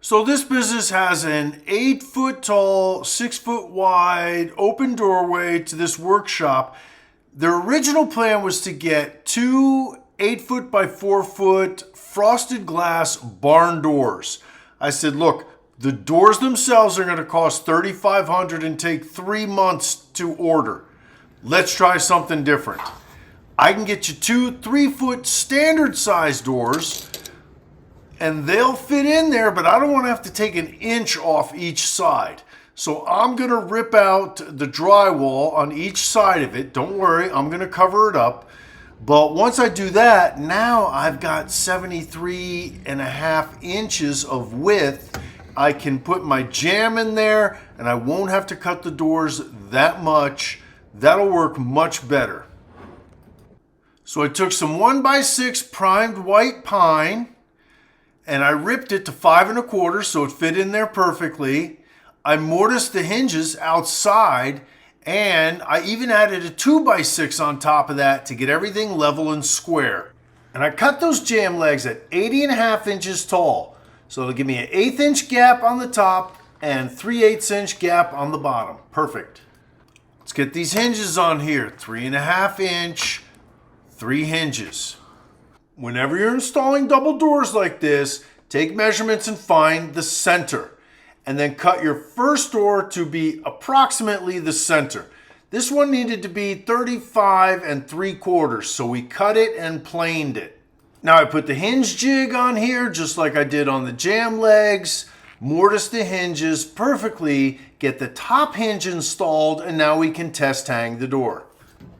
So this business has an 8-foot tall, 6-foot wide open doorway to this workshop. Their original plan was to get two 8-foot by 4-foot frosted glass barn doors. I said, look, the doors themselves are going to cost $3,500 and take 3 months to order. Let's try something different. I can get you two 3-foot standard size doors, and they'll fit in there, but I don't want to have to take an inch off each side. So I'm going to rip out the drywall on each side of it. Don't worry, I'm going to cover it up. But once I do that, now I've got 73.5 inches of width. I can put my jamb in there, and I won't have to cut the doors that much. That'll work much better. So I took some 1x6 primed white pine, and I ripped it to 5 1/4 so it fit in there perfectly. I mortised the hinges outside, and I even added a 2x6 on top of that to get everything level and square. And I cut those jamb legs at 80.5 inches tall. So it'll give me an 1/8 inch gap on the top and 3/8 inch gap on the bottom. Perfect. Let's get these hinges on here. 3.5 inch, 3 hinges. Whenever you're installing double doors like this, take measurements and find the center. And then cut your first door to be approximately the center. This one needed to be 35 3/4, so we cut it and planed it. Now I put the hinge jig on here just like I did on the jamb legs, mortise the hinges perfectly, get the top hinge installed, and now we can test hang the door.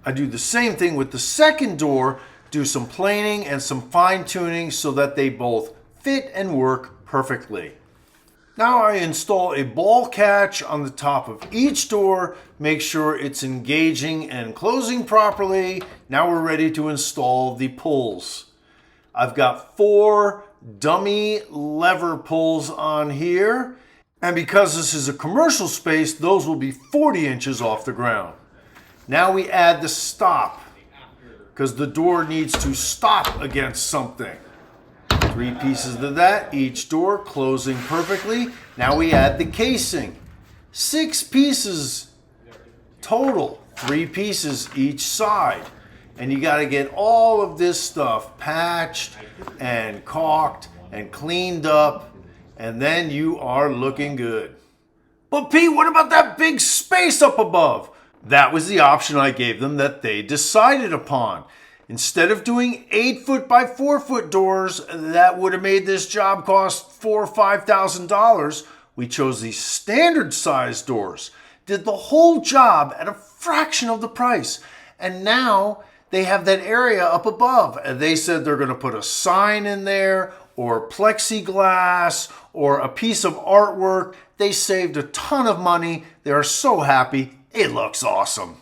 I do the same thing with the second door, do some planing and some fine tuning so that they both fit and work perfectly. Now I install a ball catch on the top of each door, make sure it's engaging and closing properly. Now we're ready to install the pulls. I've got 4 dummy lever pulls on here, and because this is a commercial space, those will be 40 inches off the ground. Now we add the stop, because the door needs to stop against something. 3 pieces of that, each door closing perfectly. Now we add the casing. 6 pieces total, 3 pieces each side. And you got to get all of this stuff patched and caulked and cleaned up, and then you are looking good. But Pete, what about that big space up above? That was the option I gave them that they decided upon. Instead of doing 8-foot by 4-foot doors, that would have made this job cost $4,000 or $5,000. We chose these standard size doors, did the whole job at a fraction of the price. And now they have that area up above. And they said they're going to put a sign in there or plexiglass or a piece of artwork. They saved a ton of money. They are so happy. It looks awesome.